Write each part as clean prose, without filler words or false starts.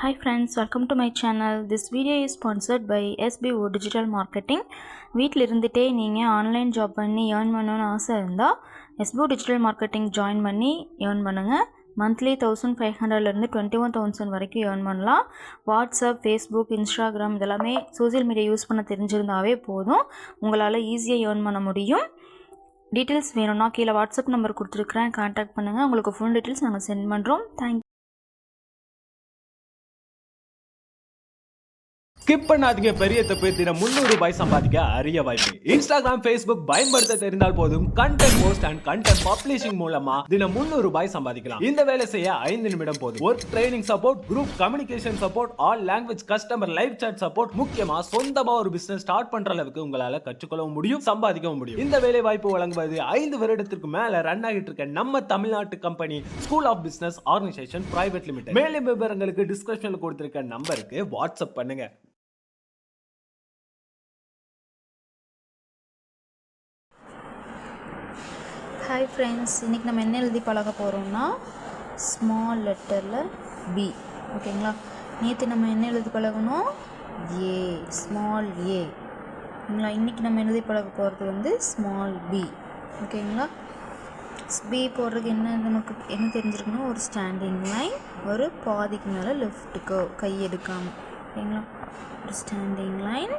Hi friends, welcome to my channel. This video is sponsored by SBO Digital Marketing. வீட்டில் இருந்துட்டே நீங்கள் online job பண்ணி earn பண்ணணும்னு ஆசை இருந்தால் SBO Digital Marketing ஜாயின் பண்ணி ஏர்ன் பண்ணுங்கள். மந்த்லி 1500லேருந்து 21,000 வரைக்கும் ஏர்ன் பண்ணலாம். வாட்ஸ்அப், ஃபேஸ்புக், இன்ஸ்டாகிராம் இதெல்லாமே சோசியல் மீடியா யூஸ் பண்ண தெரிஞ்சிருந்தாவே போதும், உங்களால் ஈஸியாக ஏர்ன் பண்ண முடியும். டீட்டெயில்ஸ் வேணும்னா கீழே வாட்ஸ்அப் நம்பர் கொடுத்துருக்குறேன், கான்டாக்ட் பண்ணுங்கள். உங்களுக்கு ஃபுல் டீட்டெயில்ஸ் நாங்கள் சென்ட் பண்ணுறோம். தேங்க்யூ. ஸ்கிப் பண்ணாதீங்க, பெரிய தப்பு. தினம் 300 ரூபாய் சம்பாதிக்க அரிய வாய்ப்பு. இன்ஸ்டாகிராம், ஃபேஸ்புக் பயன்படுத்த தெரிந்தால் போதும், content post and content publishing மூலமா தினம் 300 ரூபாய் சம்பாதிக்கலாம். இந்த வேலை செய்ய 5 நிமிடம் போதும். Work training support, group communication support, all language customer live chat support, முக்கியமா சொந்தமா ஒரு பிசினஸ் ஸ்டார்ட் பண்ற அளவுக்கு உங்களால கற்றுக்கொள்ளவும் முடியும், சம்பாதிக்கவும் முடியும். இந்த வேலை வாய்ப்பு வழங்குவது 5 வருடத்திற்கு மேல ரன் ஆகிட்டு இருக்க நம்ம தமிழ்நாட்டு company school of business organisation private limited. மேலும் விவரங்களுக்கு டிஸ்கிரிப்ஷன்ல கொடுத்திருக்க நம்பருக்கு வாட்ஸ்அப் பண்ணுங்க. ஹாய் ஃப்ரெண்ட்ஸ், இன்றைக்கி நம்ம என்ன எழுதி பழக போகிறோம்னா ஸ்மால் லெட்டரில் பி. ஓகேங்களா? நேற்று நம்ம என்ன எழுதி பழகணும்? ஏ, ஸ்மால் ஏ. ஓகேங்களா? இன்றைக்கி நம்ம எழுதி பழக போகிறது வந்து ஸ்மால் பி. ஓகேங்களா? பி போடுறதுக்கு நமக்கு என்ன தெரிஞ்சிருக்கணும்? ஒரு ஸ்டாண்டிங் லைன், ஒரு பாதிக்கு மேலே லெஃப்ட்டுக்கோ கை எடுக்காமல். ஓகேங்களா? ஒரு ஸ்டாண்டிங் லைன்,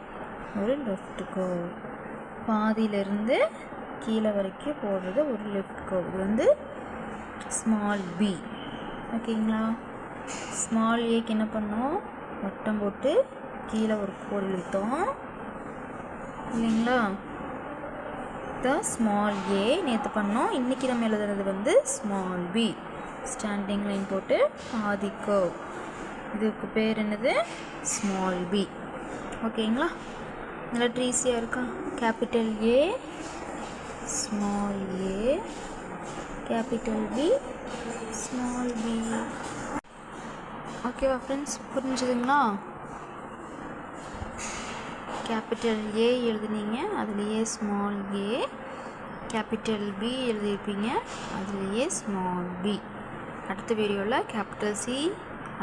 ஒரு லெஃப்ட்டுக்கோ, பாதியிலேருந்து கீழே வரைக்கும் போடுறது ஒரு லெஃப்ட் கர்வ். இது வந்து ஸ்மால் பி. ஓகேங்களா? ஸ்மால் ஏக்கு என்ன பண்ணோம்? வட்டம் போட்டு கீழே ஒரு கோடு இழுத்தோம் இல்லைங்களா? த ஸ்மால் ஏ நேற்று பண்ணோம். இன்றைக்கி நம்ம எழுதுறது வந்து ஸ்மால் பி. ஸ்டாண்டிங் லைன் போட்டு பாதி கர்வ். இதுக்கு பேர் என்னது? Small B. ஓகேங்களா? நல்லா ஈஸியாக இருக்கா? Capital A, small A, capital B, small B. ஓகேவா ஃப்ரெண்ட்ஸ்? புரிஞ்சுதுங்களா? கேபிட்டல் ஏ எழுதுனீங்க, அதுலேயே ஸ்மால் ஏ. கேபிட்டல் பி எழுதியிருப்பீங்க, அதுலேயே ஸ்மால் பி. அடுத்த வீடியோவில் கேபிட்டல் சி,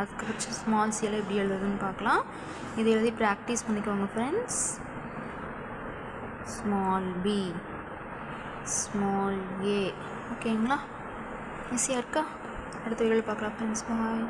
அதுக்கப்புறம் ஸ்மால் சியில் எப்படி எழுதுதுன்னு பார்க்கலாம். இது எழுதி ப்ராக்டிஸ் பண்ணிக்கோங்க friends. Small B, small A. ஓகேங்களா? ஈஸியாக இருக்கா? அடுத்த வீடியோவில் பார்க்கலாம் ஃப்ரெண்ட்ஸ். பாய்.